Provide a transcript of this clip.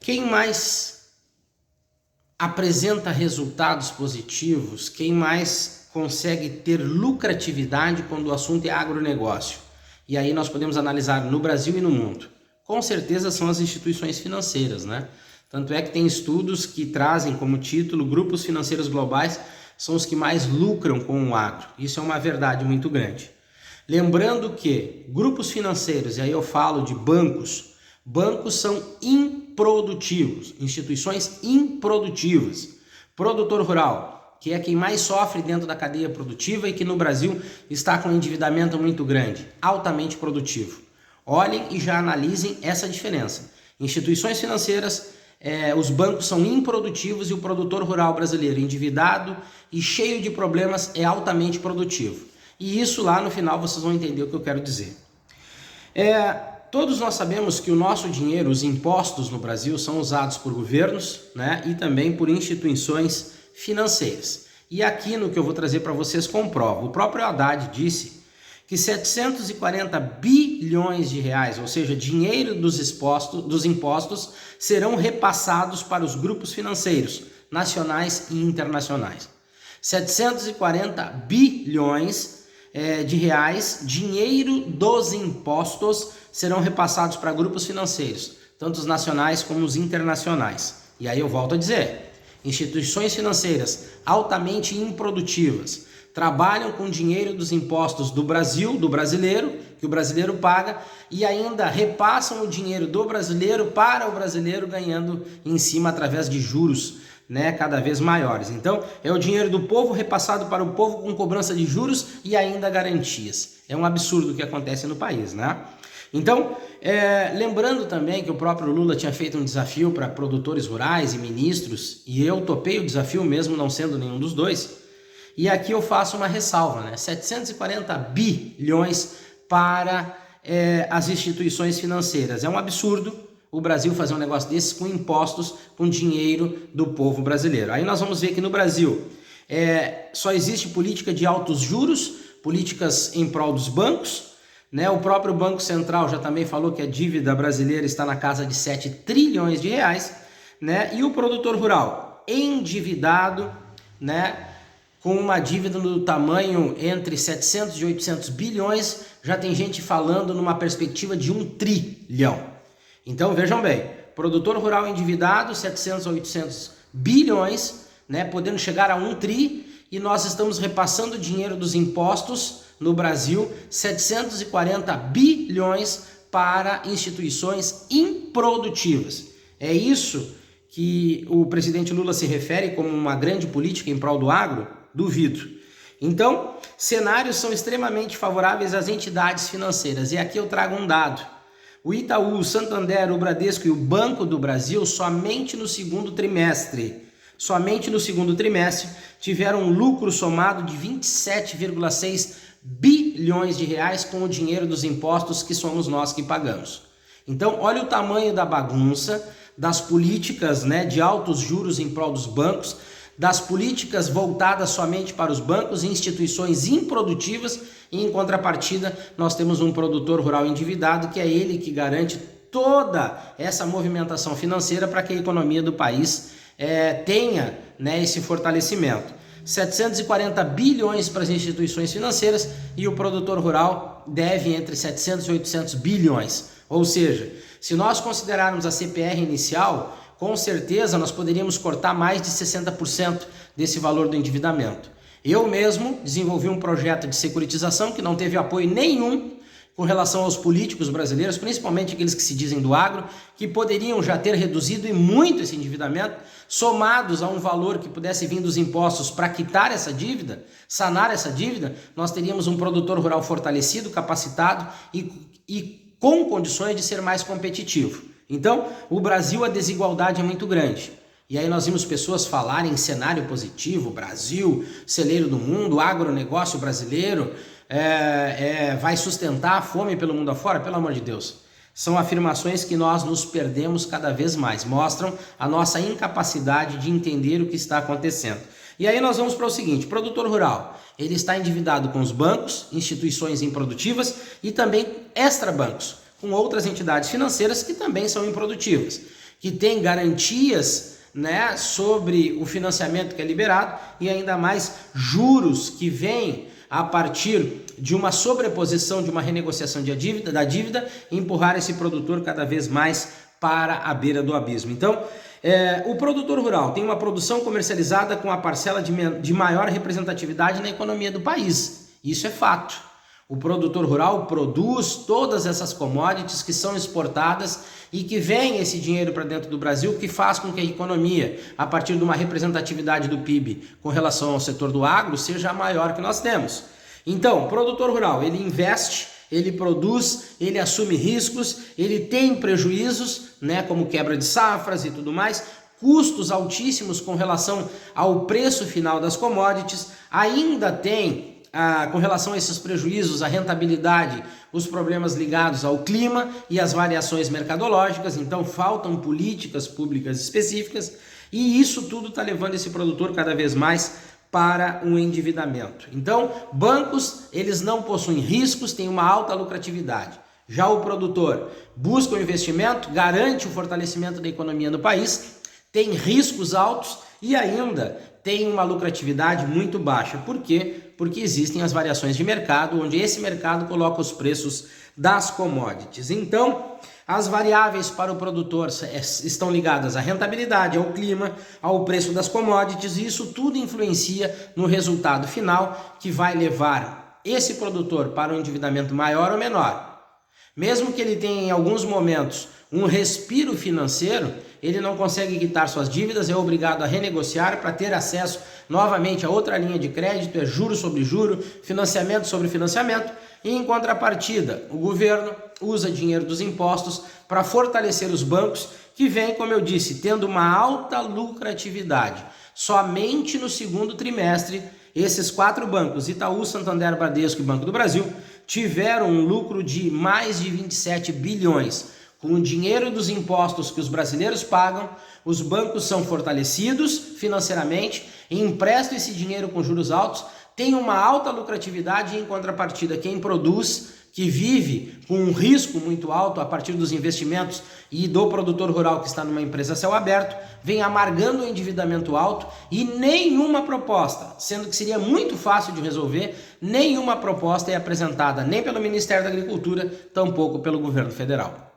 Quem mais apresenta resultados positivos, quem mais consegue ter lucratividade quando o assunto é agronegócio? E aí nós podemos analisar no Brasil e no mundo. Com certeza são as instituições financeiras, né? Tanto é que tem estudos que trazem como título: grupos financeiros globais são os que mais lucram com o agro. Isso é uma verdade muito grande. Lembrando que grupos financeiros, e aí eu falo de bancos, bancos são improdutivos, instituições improdutivas. Produtor rural, que é quem mais sofre dentro da cadeia produtiva e que no Brasil está com um endividamento muito grande, altamente produtivo. Olhem e já analisem essa diferença. Instituições financeiras, os bancos são improdutivos e o produtor rural brasileiro, endividado e cheio de problemas, é altamente produtivo. E isso lá no final vocês vão entender o que eu quero dizer. Todos nós sabemos que o nosso dinheiro, os impostos no Brasil, são usados por governos, né, e também por instituições financeiras. E aqui no que eu vou trazer para vocês comprovo. O próprio Haddad disse que 740 bilhões de reais, ou seja, dinheiro dos impostos, serão repassados para os grupos financeiros, nacionais e internacionais. 740 bilhões de reais, dinheiro dos impostos, serão repassados para grupos financeiros, tanto os nacionais como os internacionais. E aí eu volto a dizer, instituições financeiras altamente improdutivas, trabalham com dinheiro dos impostos do Brasil, do brasileiro, que o brasileiro paga, e ainda repassam o dinheiro do brasileiro para o brasileiro, ganhando em cima através de juros, né, cada vez maiores. Então, é o dinheiro do povo repassado para o povo com cobrança de juros e ainda garantias. É um absurdo o que acontece no país, né? Então, lembrando também que o próprio Lula tinha feito um desafio para produtores rurais e ministros, e eu topei o desafio mesmo não sendo nenhum dos dois. E aqui eu faço uma ressalva, né? 740 bilhões para as instituições financeiras. É um absurdo o Brasil fazer um negócio desses com impostos, com dinheiro do povo brasileiro. Aí nós vamos ver que no Brasil só existe política de altos juros, políticas em prol dos bancos, né? O próprio Banco Central já também falou que a dívida brasileira está na casa de 7 trilhões de reais, né? E o produtor rural endividado, né? Com uma dívida do tamanho entre 700 e 800 bilhões, já tem gente falando numa perspectiva de 1 trilhão. Então vejam bem, produtor rural endividado, 700 a 800 bilhões, né, podendo chegar a 1 tri, e nós estamos repassando dinheiro dos impostos no Brasil, 740 bilhões para instituições improdutivas. É isso que o presidente Lula se refere como uma grande política em prol do agro? Duvido. Então, cenários são extremamente favoráveis às entidades financeiras, e aqui eu trago um dado. O Itaú, o Santander, o Bradesco e o Banco do Brasil, somente no segundo trimestre, tiveram um lucro somado de 27,6 bilhões de reais com o dinheiro dos impostos que somos nós que pagamos. Então, olha o tamanho da bagunça, das políticas, né, de altos juros em prol dos bancos, das políticas voltadas somente para os bancos e instituições improdutivas, e em contrapartida nós temos um produtor rural endividado, que é ele que garante toda essa movimentação financeira para que a economia do país tenha, né, esse fortalecimento. 740 bilhões para as instituições financeiras e o produtor rural deve entre 700 e 800 bilhões. Ou seja, se nós considerarmos a CPR inicial, com certeza nós poderíamos cortar mais de 60% desse valor do endividamento. Eu mesmo desenvolvi um projeto de securitização que não teve apoio nenhum com relação aos políticos brasileiros, principalmente aqueles que se dizem do agro, que poderiam já ter reduzido e muito esse endividamento, somados a um valor que pudesse vir dos impostos para quitar essa dívida, sanar essa dívida, nós teríamos um produtor rural fortalecido, capacitado e com condições de ser mais competitivo. Então, o Brasil, a desigualdade é muito grande. E aí nós vimos pessoas falarem em cenário positivo, Brasil, celeiro do mundo, agronegócio brasileiro, vai sustentar a fome pelo mundo afora, pelo amor de Deus. São afirmações que nós nos perdemos cada vez mais, mostram a nossa incapacidade de entender o que está acontecendo. E aí nós vamos para o seguinte: produtor rural, ele está endividado com os bancos, instituições improdutivas e também extrabancos, com outras entidades financeiras que também são improdutivas, que tem garantias, né, sobre o financiamento que é liberado e ainda mais juros que vêm a partir de uma sobreposição, de uma renegociação da dívida, empurrar esse produtor cada vez mais para a beira do abismo. Então, o produtor rural tem uma produção comercializada com a parcela de maior representatividade na economia do país. Isso é fato. O produtor rural produz todas essas commodities que são exportadas e que vem esse dinheiro para dentro do Brasil, que faz com que a economia, a partir de uma representatividade do PIB com relação ao setor do agro, seja a maior que nós temos. Então, o produtor rural, ele investe, ele produz, ele assume riscos, ele tem prejuízos, né, como quebra de safras e tudo mais, custos altíssimos com relação ao preço final das commodities, ainda tem com relação a esses prejuízos, a rentabilidade, os problemas ligados ao clima e as variações mercadológicas, então faltam políticas públicas específicas e isso tudo está levando esse produtor cada vez mais para um endividamento. Então, bancos, eles não possuem riscos, têm uma alta lucratividade. Já o produtor busca o investimento, garante o fortalecimento da economia do país, tem riscos altos e ainda tem uma lucratividade muito baixa. Por quê? Porque existem as variações de mercado, onde esse mercado coloca os preços das commodities. Então, as variáveis para o produtor estão ligadas à rentabilidade, ao clima, ao preço das commodities, e isso tudo influencia no resultado final, que vai levar esse produtor para um endividamento maior ou menor. Mesmo que ele tenha em alguns momentos um respiro financeiro, ele não consegue quitar suas dívidas, é obrigado a renegociar para ter acesso novamente a outra linha de crédito, é juro sobre juro, financiamento sobre financiamento, e em contrapartida, o governo usa dinheiro dos impostos para fortalecer os bancos, que vem, como eu disse, tendo uma alta lucratividade. Somente no segundo trimestre, esses 4 bancos, Itaú, Santander, Bradesco e Banco do Brasil, tiveram um lucro de mais de 27 bilhões. Com o dinheiro dos impostos que os brasileiros pagam, os bancos são fortalecidos financeiramente, emprestam esse dinheiro com juros altos, tem uma alta lucratividade e, em contrapartida, quem produz, que vive com um risco muito alto a partir dos investimentos e do produtor rural que está numa empresa a céu aberto, vem amargando o endividamento alto e nenhuma proposta, sendo que seria muito fácil de resolver, nenhuma proposta é apresentada nem pelo Ministério da Agricultura, tampouco pelo governo federal.